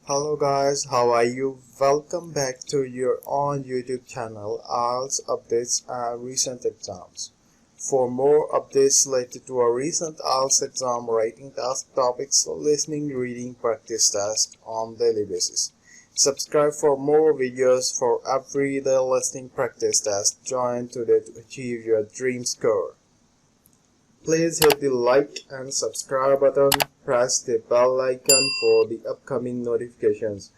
Hello guys, how are you? Welcome back to your own YouTube channel, IELTS Updates and Recent Exams. For more updates related to our recent IELTS exam writing task topics, listening, reading, practice test on daily basis. Subscribe for more videos for everyday listening practice test. Join today to achieve your dream score. Please hit the like and subscribe button, press the bell icon for the upcoming notifications.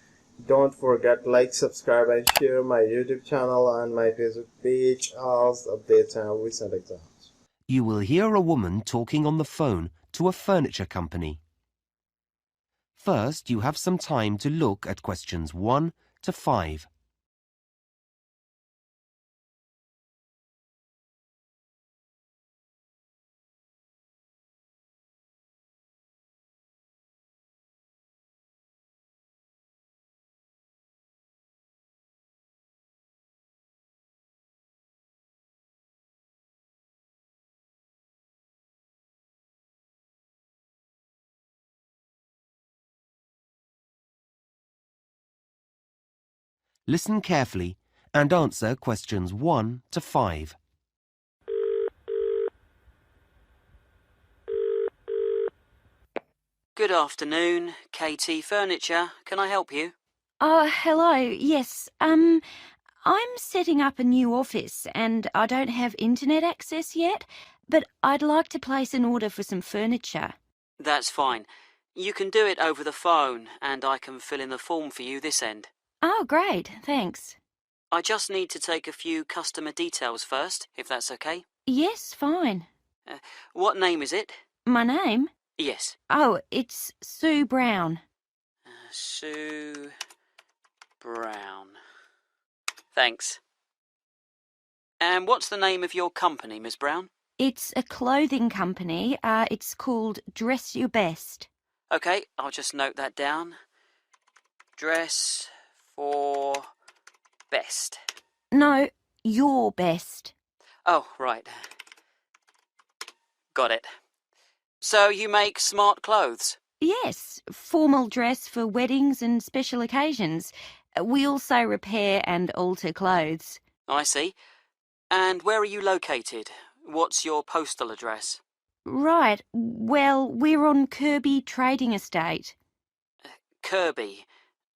Don't forget like, subscribe and share my YouTube channel and my Facebook page as updates and recent exams. You will hear a woman talking on the phone to a furniture company. First, you have some time to look at questions 1 to 5. Listen carefully and answer questions 1 to 5. Good afternoon, KT Furniture. Can I help you? Oh, hello. Yes. I'm setting up a new office and I don't have internet access yet, but I'd like to place an order for some furniture. That's fine. You can do it over the phone and I can fill in the form for you this end. Oh, great. Thanks. I just need to take a few customer details first, if that's okay. Yes, fine. What name is it? My name? Yes. Oh, it's Sue Brown. Sue Brown. Thanks. And what's the name of your company, Miss Brown? It's a clothing company. It's called Dress Your Best. Okay, I'll just note that down. Dress for best. No, Your Best. Oh, right. Got it. So you make smart clothes? Yes, formal dress for weddings and special occasions. We also repair and alter clothes. I see. And where are you located? What's your postal address? Right. Well, we're on Kirby Trading Estate. Kirby.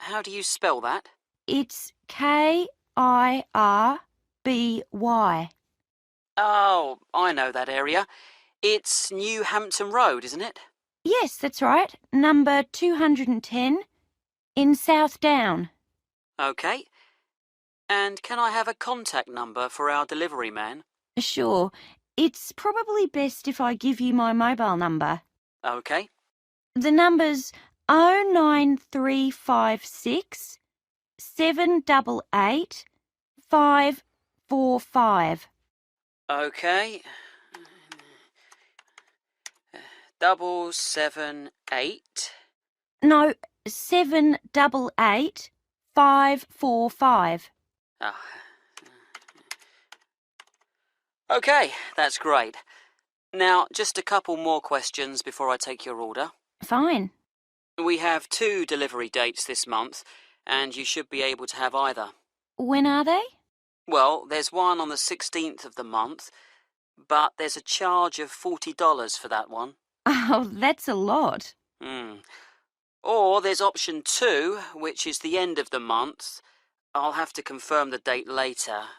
How do you spell that? It's Kirby. Oh, I know that area. It's New Hampton Road, isn't it? Yes, that's right. Number 210 in South Down. Okay. And can I have a contact number for our delivery man? Sure. It's probably best if I give you my mobile number. Okay. The number's 09356 788 545. Okay. 778. No, 788 545. Ah. Okay, that's great. Now, just a couple more questions before I take your order. Fine. We have 2 delivery dates this month, and you should be able to have either. When are they? Well, there's one on the 16th of the month, but there's a charge of $40 for that one. Oh, that's a lot. Or there's option 2, which is the end of the month. I'll have to confirm the date later,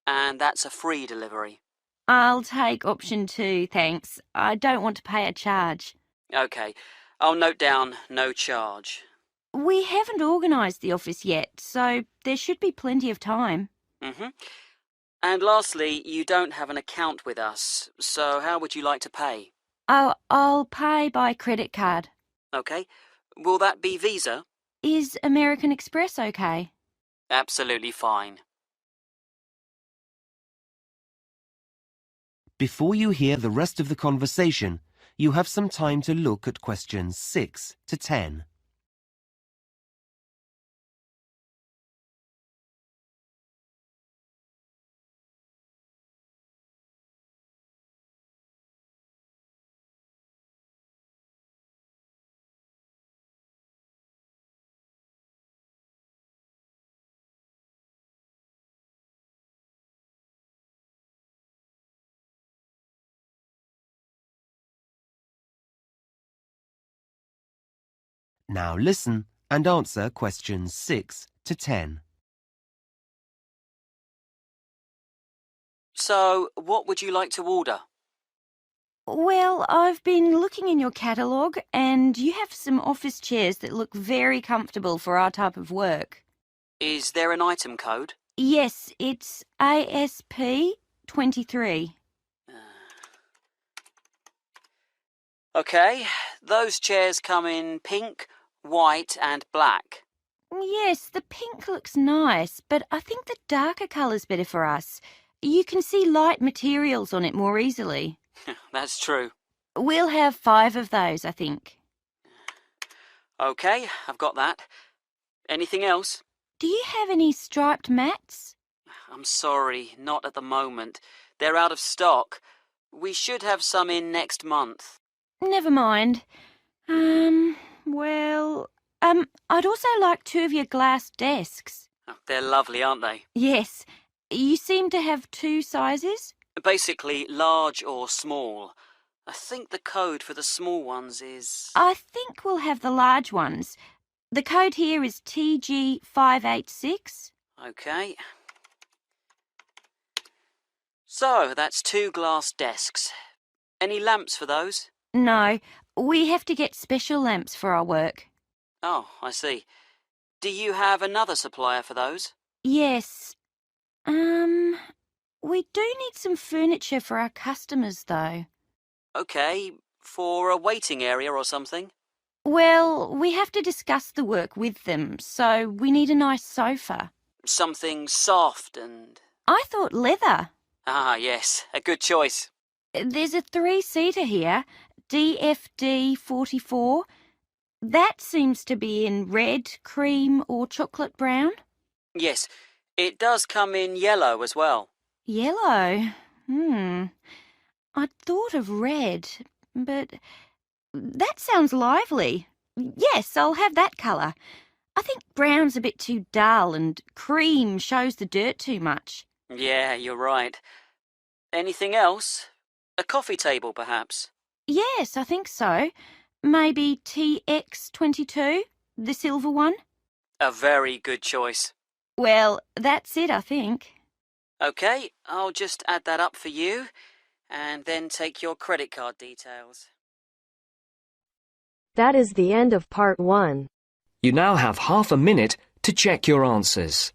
and that's a free delivery. I'll take option 2, thanks. I don't want to pay a charge. Okay, I'll note down no charge. We haven't organised the office yet, so there should be plenty of time. And lastly, you don't have an account with us, so how would you like to pay? Oh, I'll pay by credit card. Okay, will that be Visa? Is American Express okay? Absolutely fine. Before you hear the rest of the conversation, you have some time to look at questions 6 to 10. Now listen and answer questions 6 to 10. So, what would you like to order? Well, I've been looking in your catalogue and you have some office chairs that look very comfortable for our type of work. Is there an item code? Yes, it's ASP 23. OK, those chairs come in pink, white and black. Yes, the pink looks nice, but I think the darker colour's better for us. You can see light materials on it more easily. That's true. We'll have 5 of those, I think. OK, I've got that. Anything else? Do you have any striped mats? I'm sorry, not at the moment. They're out of stock. We should have some in next month. Never mind. I'd also like 2 of your glass desks. Oh, they're lovely, aren't they? Yes. You seem to have 2 sizes? Basically, large or small. I think the code for the small ones is... I think we'll have the large ones. The code here is TG586. OK. So, that's 2 glass desks. Any lamps for those? No, we have to get special lamps for our work. Oh, I see. Do you have another supplier for those? Yes. We do need some furniture for our customers, though. OK, for a waiting area or something? Well, we have to discuss the work with them, so we need a nice sofa. Something soft and... I thought leather. Ah, yes, a good choice. There's a 3-seater here, DFD 44. That seems to be in red, cream or chocolate brown. Yes, it does come in yellow as well. Yellow? I'd thought of red, but that sounds lively. Yes, I'll have that colour. I think brown's a bit too dull and cream shows the dirt too much. Yeah, you're right. Anything else? A coffee table, perhaps? Yes, I think so. Maybe TX22, the silver one? A very good choice. Well, that's it, I think. OK, I'll just add that up for you and then take your credit card details. That is the end of part 1. You now have half a minute to check your answers.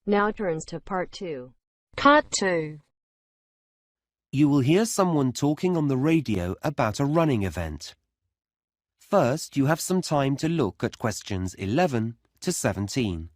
Now turns to part 2. Part 2. You will hear someone talking on the radio about a running event. First, you have some time to look at questions 11 to 17.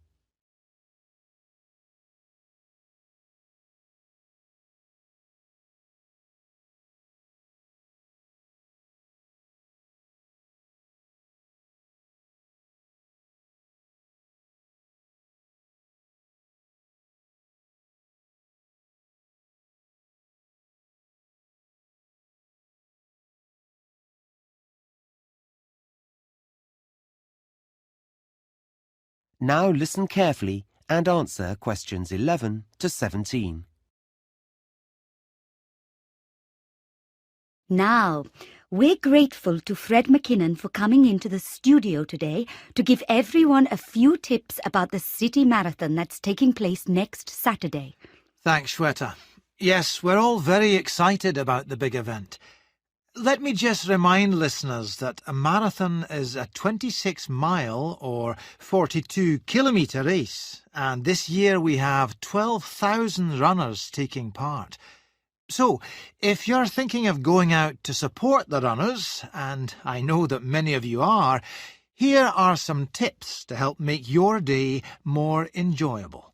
Now listen carefully and answer questions 11 to 17. Now, we're grateful to Fred McKinnon for coming into the studio today to give everyone a few tips about the city marathon that's taking place next Saturday. Thanks, Shweta. Yes, we're all very excited about the big event. Let me just remind listeners that a marathon is a 26-mile or 42-kilometre race, and this year we have 12,000 runners taking part. So, if you're thinking of going out to support the runners, and I know that many of you are, here are some tips to help make your day more enjoyable.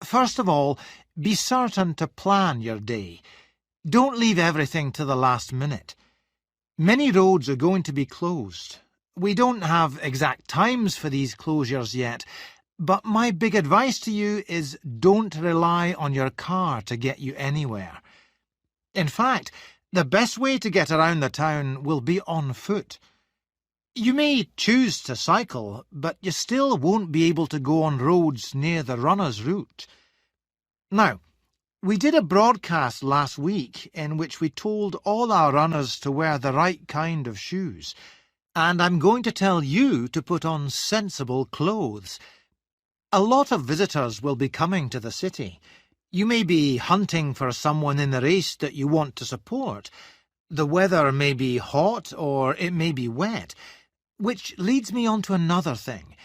First of all, be certain to plan your day. Don't leave everything to the last minute. Many roads are going to be closed, We don't have exact times for these closures yet, but my big advice to you is don't rely on your car to get you anywhere. In fact, the best way to get around the town will be on foot. You may choose to cycle, but you still won't be able to go on roads near the runner's route. Now, we did a broadcast last week in which we told all our runners to wear the right kind of shoes, and I'm going to tell you to put on sensible clothes. A lot of visitors will be coming to the city. You may be hunting for someone in the race that you want to support. The weather may be hot or it may be wet, which leads me on to another thing.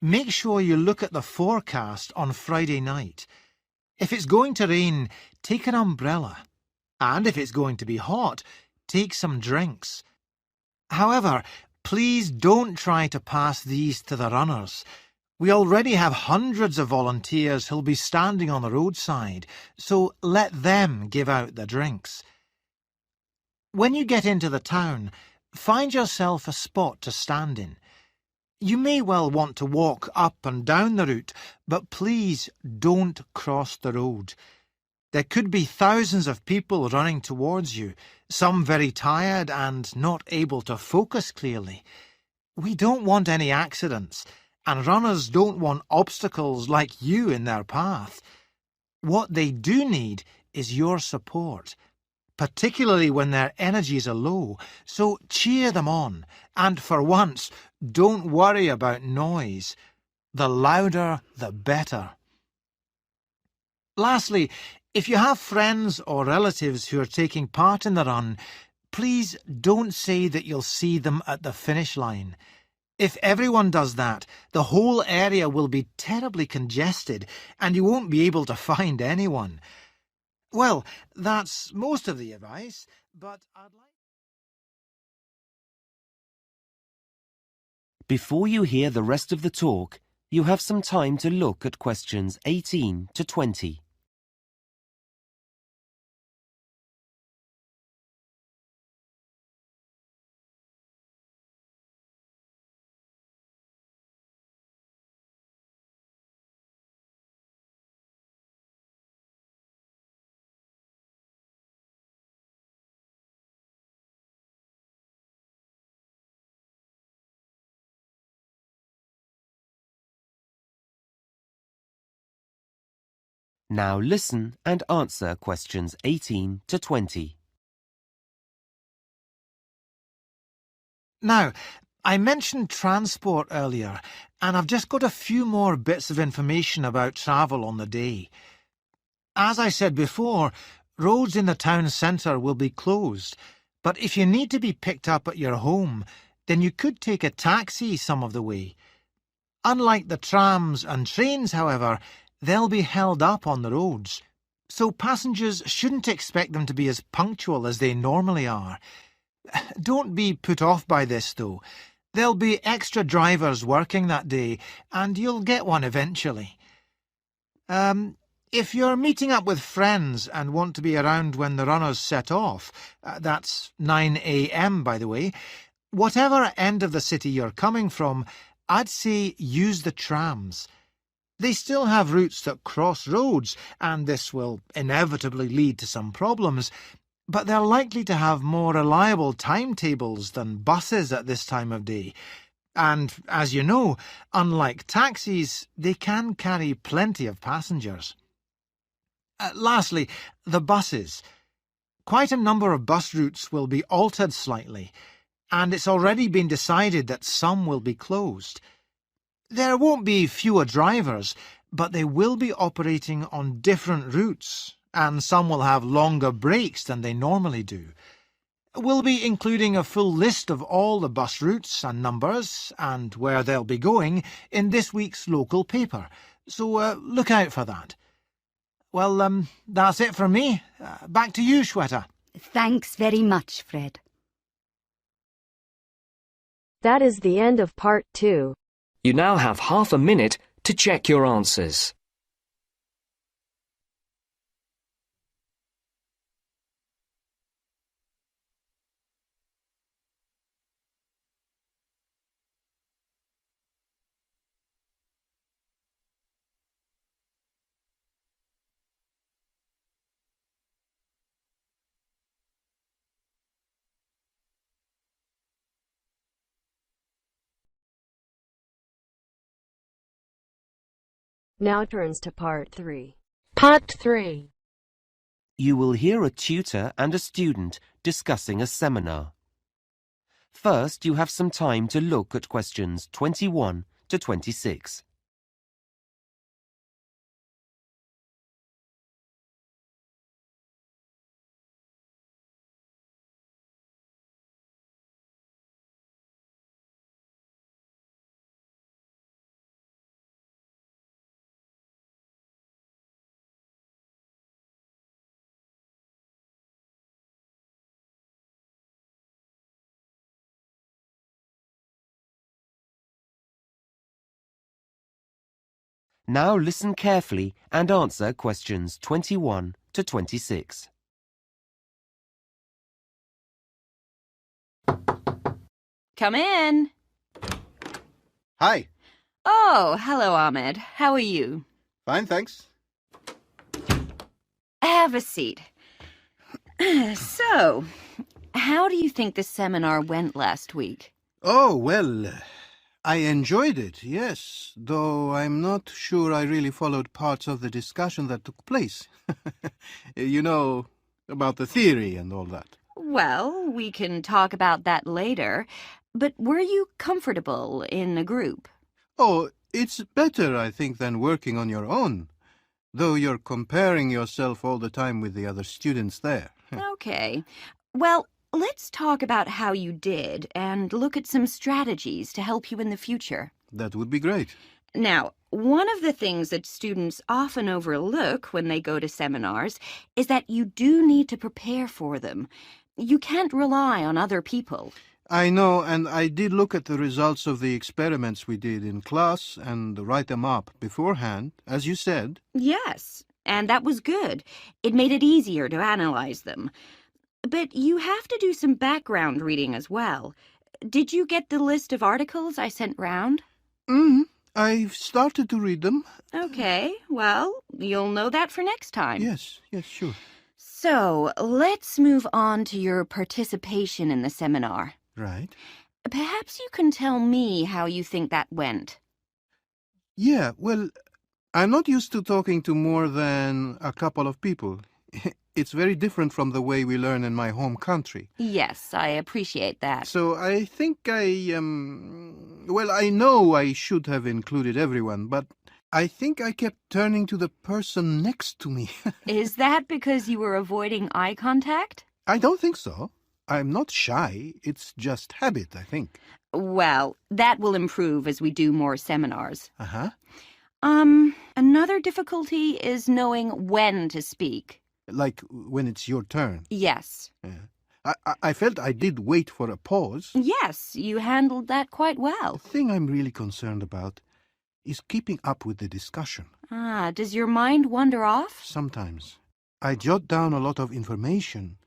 Make sure you look at the forecast on Friday night. If it's going to rain, take an umbrella. And if it's going to be hot, take some drinks. However, please don't try to pass these to the runners. We already have hundreds of volunteers who'll be standing on the roadside, so let them give out the drinks. When you get into the town, find yourself a spot to stand in. You may well want to walk up and down the route, but please don't cross the road. There could be thousands of people running towards you, some very tired and not able to focus clearly. We don't want any accidents, and runners don't want obstacles like you in their path. What they do need is your support, particularly when their energies are low, so cheer them on, and for once, don't worry about noise. The louder, the better. Lastly, if you have friends or relatives who are taking part in the run, please don't say that you'll see them at the finish line. If everyone does that, the whole area will be terribly congested and you won't be able to find anyone. Well, that's most of the advice, but I'd like... Before you hear the rest of the talk, you have some time to look at questions 18 to 20. Now listen and answer questions 18 to 20. Now, I mentioned transport earlier, and I've just got a few more bits of information about travel on the day. As I said before, roads in the town centre will be closed, but if you need to be picked up at your home, then you could take a taxi some of the way. Unlike the trams and trains, however, they'll be held up on the roads, so passengers shouldn't expect them to be as punctual as they normally are. Don't be put off by this, though. There'll be extra drivers working that day, and you'll get one eventually. If you're meeting up with friends and want to be around when the runners set off, that's 9 a.m. by the way, whatever end of the city you're coming from, I'd say use the trams. They still have routes that cross roads, and this will inevitably lead to some problems, but they're likely to have more reliable timetables than buses at this time of day. And, as you know, unlike taxis, they can carry plenty of passengers. Lastly, the buses. Quite a number of bus routes will be altered slightly, and it's already been decided that some will be closed. There won't be fewer drivers, but they will be operating on different routes, and some will have longer breaks than they normally do. We'll be including a full list of all the bus routes and numbers, and where they'll be going, in this week's local paper, so look out for that. Well, that's it from me. Back to you, Shweta. Thanks very much, Fred. That is the end of part 2. You now have half a minute to check your answers. Now turns to part 3. Part 3. You will hear a tutor and a student discussing a seminar. First, you have some time to look at questions 21 to 26. Now listen carefully and answer questions 21 to 26. Come in. Hi. Oh, hello, Ahmed. How are you? Fine, thanks. Have a seat. So, how do you think the seminar went last week? Oh, well, I enjoyed it, yes, though I'm not sure I really followed parts of the discussion that took place. You know, about the theory and all that. Well, we can talk about that later. But were you comfortable in a group? Oh, it's better, I think, than working on your own, though you're comparing yourself all the time with the other students there. Okay. Well, let's talk about how you did and look at some strategies to help you in the future. That would be great. Now, one of the things that students often overlook when they go to seminars is that you do need to prepare for them. You can't rely on other people. I know, and I did look at the results of the experiments we did in class and write them up beforehand, as you said. Yes, and that was good. It made it easier to analyze them. But you have to do some background reading as well. Did you get the list of articles I sent round? I've started to read them. Okay, well, you'll know that for next time. Yes, sure. So, let's move on to your participation in the seminar. Right. Perhaps you can tell me how you think that went. Yeah, well, I'm not used to talking to more than a couple of people. It's very different from the way we learn in my home country. Yes, I appreciate that. So I think well, I know I should have included everyone, but I think I kept turning to the person next to me. Is that because you were avoiding eye contact? I don't think so. I'm not shy. It's just habit, I think. Well, that will improve as we do more seminars. Uh-huh. Another difficulty is knowing when to speak. Like when it's your turn. Yes. Yeah. I felt I did wait for a pause. Yes, you handled that quite well. The thing I'm really concerned about is keeping up with the discussion. Does your mind wander off? Sometimes. I jot down a lot of information,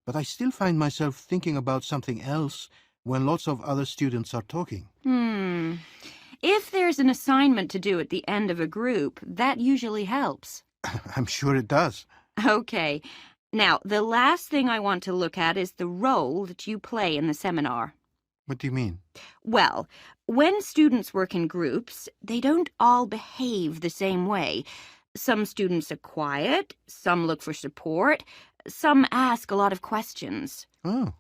but I still find myself thinking about something else when lots of other students are talking. If there's an assignment to do at the end of a group, that usually helps. I'm sure it does. Okay. Now, the last thing I want to look at is the role that you play in the seminar. What do you mean? Well, when students work in groups, they don't all behave the same way. Some students are quiet, some look for support, some ask a lot of questions. Oh,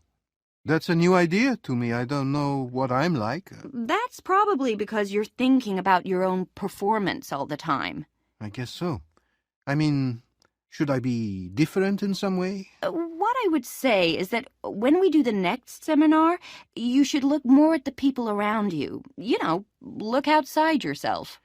that's a new idea to me. I don't know what I'm like. That's probably because you're thinking about your own performance all the time. I guess so. I mean, should I be different in some way? What I would say is that when we do the next seminar, you should look more at the people around you. You know, look outside yourself.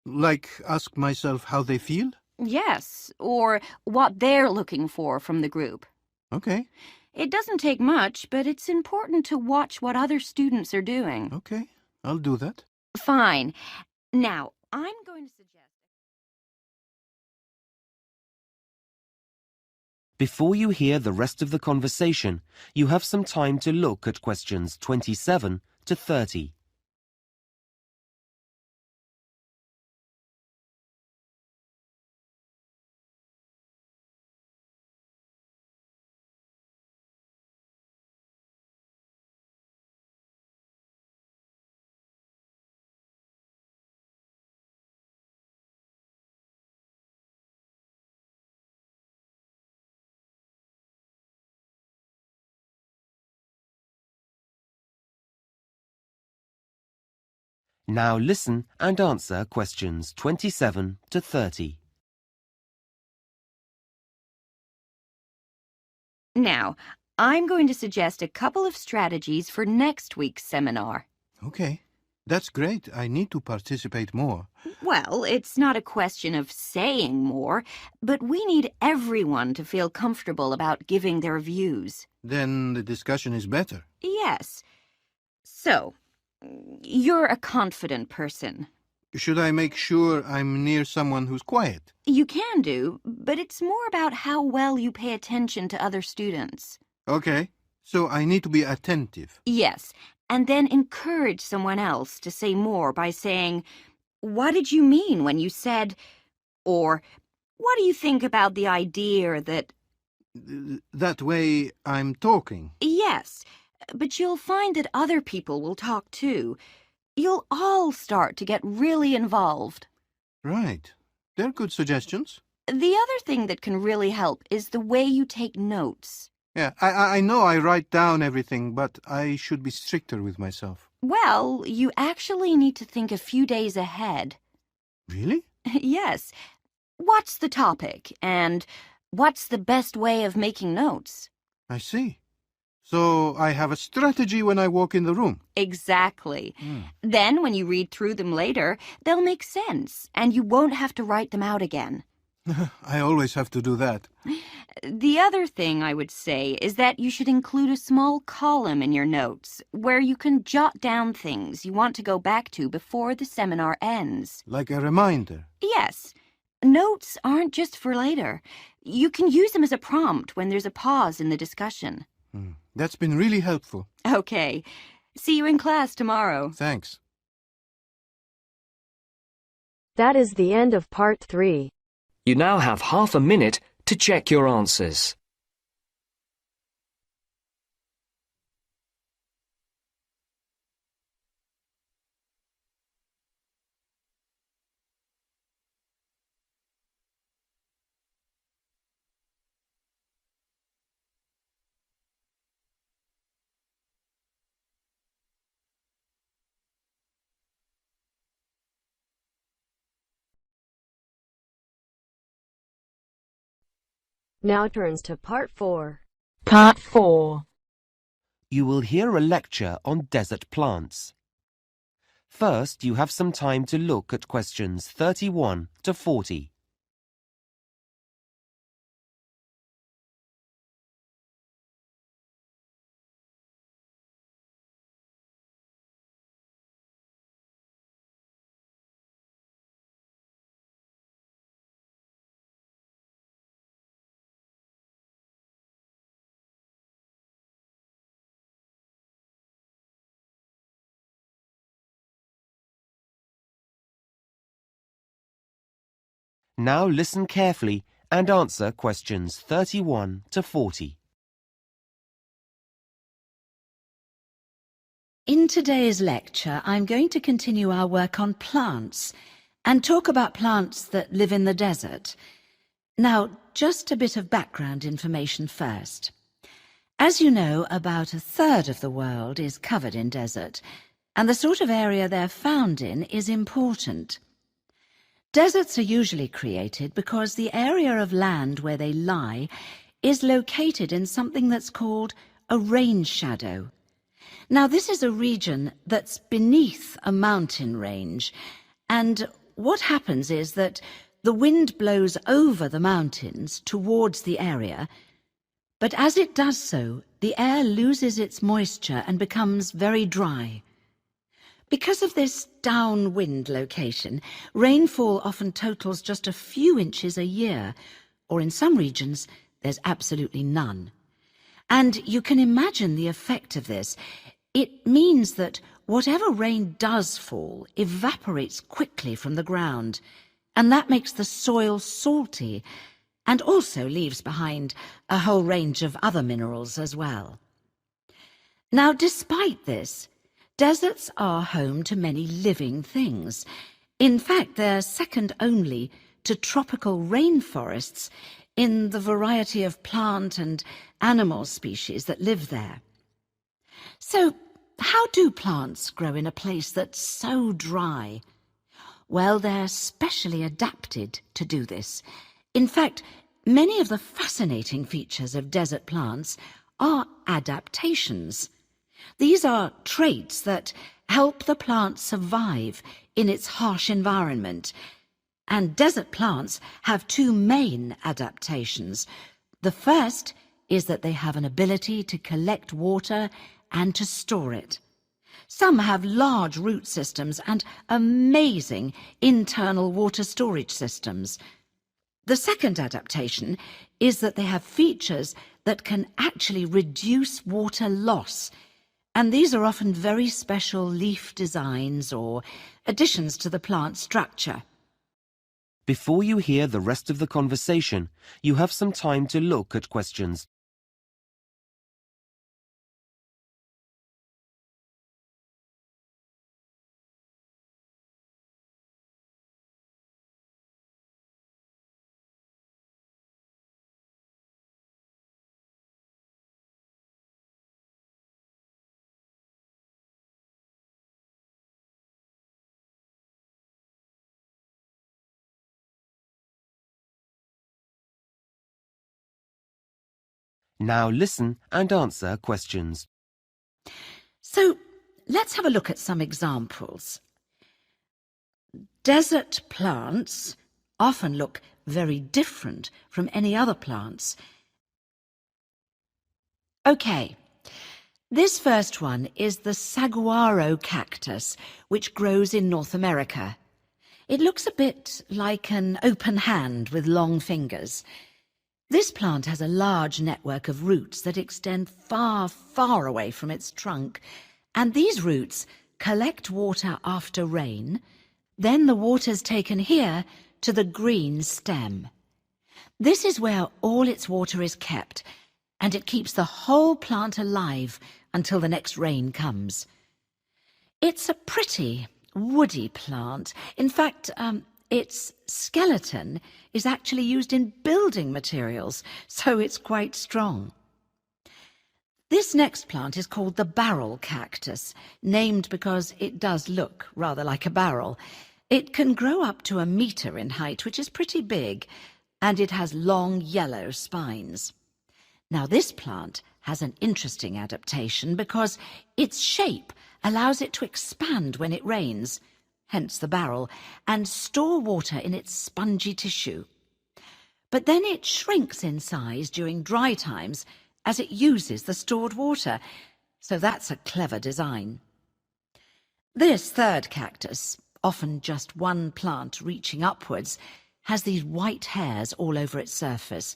Like ask myself how they feel? Yes, or what they're looking for from the group. Okay. It doesn't take much, but it's important to watch what other students are doing. Okay, I'll do that. Fine. Now, I'm going to suggest... Before you hear the rest of the conversation, you have some time to look at questions 27 to 30. Now listen and answer questions 27 to 30. Now, I'm going to suggest a couple of strategies for next week's seminar. Okay, that's great. I need to participate more. Well, it's not a question of saying more, but we need everyone to feel comfortable about giving their views. Then the discussion is better. Yes. So, you're a confident person. Should I make sure I'm near someone who's quiet? You can do, but it's more about how well you pay attention to other students. Okay, so I need to be attentive. Yes, and then encourage someone else to say more by saying, "What did you mean when you said," or "What do you think about the idea that..." That way I'm talking. Yes, but you'll find that other people will talk too. You'll all start to get really involved. Right. They're good suggestions. The other thing that can really help is the way you take notes. Yeah, I know I write down everything, but I should be stricter with myself. Well, you actually need to think a few days ahead. Really? Yes. What's the topic, and what's the best way of making notes? I see. So I have a strategy when I walk in the room. Exactly. Then when you read through them later, they'll make sense, and you won't have to write them out again. I always have to do that. The other thing I would say is that you should include a small column in your notes where you can jot down things you want to go back to before the seminar ends. Like a reminder. Yes. Notes aren't just for later. You can use them as a prompt when there's a pause in the discussion. That's been really helpful. Okay. See you in class tomorrow. Thanks. That is the end of part 3. You now have half a minute to check your answers. Now turns to part 4. Part 4. You will hear a lecture on desert plants. First, you have some time to look at questions 31 to 40. Now listen carefully and answer questions 31 to 40. In today's lecture, I'm going to continue our work on plants and talk about plants that live in the desert. Now, just a bit of background information first. As you know, about a third of the world is covered in desert, and the sort of area they're found in is important. Deserts are usually created because the area of land where they lie is located in something that's called a rain shadow. Now, this is a region that's beneath a mountain range, and what happens is that the wind blows over the mountains towards the area, but as it does so, the air loses its moisture and becomes very dry. Because of this downwind location, rainfall often totals just a few inches a year, or in some regions, there's absolutely none. And you can imagine the effect of this. It means that whatever rain does fall evaporates quickly from the ground, and that makes the soil salty, and also leaves behind a whole range of other minerals as well. Now, despite this, deserts are home to many living things. In fact, they're second only to tropical rainforests in the variety of plant and animal species that live there. So, how do plants grow in a place that's so dry? Well, they're specially adapted to do this. In fact, many of the fascinating features of desert plants are adaptations. These are traits that help the plant survive in its harsh environment. And desert plants have two main adaptations. The first is that they have an ability to collect water and to store it. Some have large root systems and amazing internal water storage systems. The second adaptation is that they have features that can actually reduce water loss, and these are often very special leaf designs or additions to the plant structure. Before you hear the rest of the conversation, you have some time to look at questions. Now listen and answer questions. So, let's have a look at some examples. Desert plants often look very different from any other plants. Okay, this first one is the saguaro cactus, which grows in North America. It looks a bit like an open hand with long fingers. This plant has a large network of roots that extend far, far away from its trunk, and these roots collect water after rain. Then the water's taken here to the green stem. This is where all its water is kept, and it keeps the whole plant alive until the next rain comes. It's a pretty, woody plant. In fact, its skeleton is actually used in building materials, so it's quite strong. This next plant is called the barrel cactus, named because it does look rather like a barrel. It can grow up to 1 meter in height, which is pretty big, and it has long yellow spines. Now, this plant has an interesting adaptation because its shape allows it to expand when it rains, hence the barrel, and store water in its spongy tissue. But then it shrinks in size during dry times as it uses the stored water, so that's a clever design. This third cactus, often just one plant reaching upwards, has these white hairs all over its surface.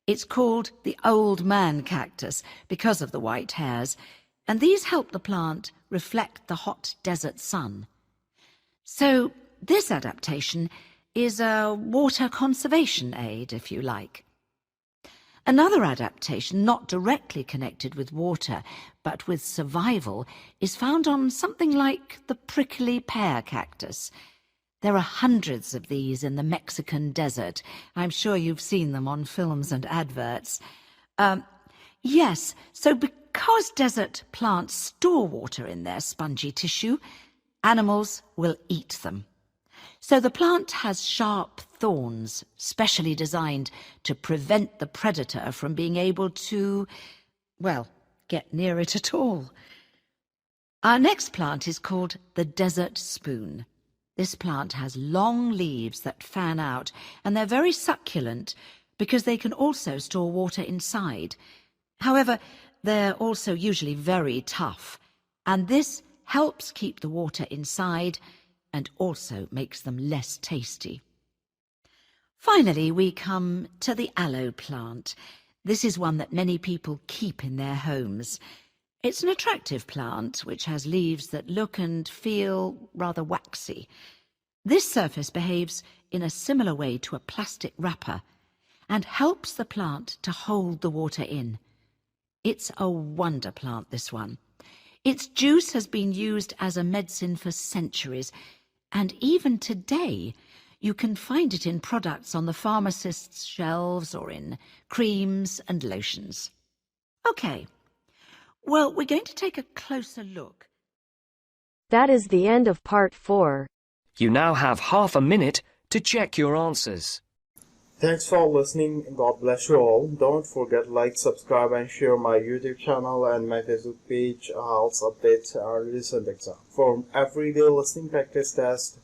It's called the old man cactus because of the white hairs, and these help the plant reflect the hot desert sun. So this adaptation is a water conservation aid, if you like. Another adaptation, not directly connected with water, but with survival, is found on something like the prickly pear cactus. There are hundreds of these in the Mexican desert. I'm sure you've seen them on films and adverts. Yes, so because desert plants store water in their spongy tissue, animals will eat them. So the plant has sharp thorns, specially designed to prevent the predator from being able to, well, get near it at all. Our next plant is called the desert spoon. This plant has long leaves that fan out, and they're very succulent because they can also store water inside. However, they're also usually very tough, and this helps keep the water inside and also makes them less tasty. Finally, we come to the aloe plant. This is one that many people keep in their homes. It's an attractive plant which has leaves that look and feel rather waxy. This surface behaves in a similar way to a plastic wrapper and helps the plant to hold the water in. It's a wonder plant, this one. Its juice has been used as a medicine for centuries, and even today you can find it in products on the pharmacist's shelves or in creams and lotions. Okay, well, we're going to take a closer look That is the end of part 4. You now have half a minute to check your answers. Thanks for listening. God bless you all. Don't forget like, subscribe and share my YouTube channel and my Facebook page, IELTS Updates and Recent Exam. For everyday listening practice test,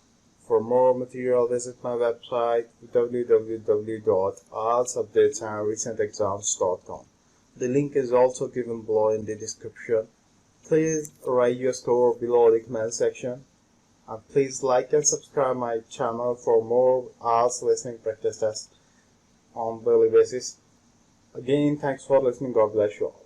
for more material visit my website www.ieltsupdatesandrecentexams.com. The link is also given below in the description. Please write your score below the comment section. And please like and subscribe my channel for more IELTS listening practice tests on daily basis. Again, thanks for listening. God bless you all.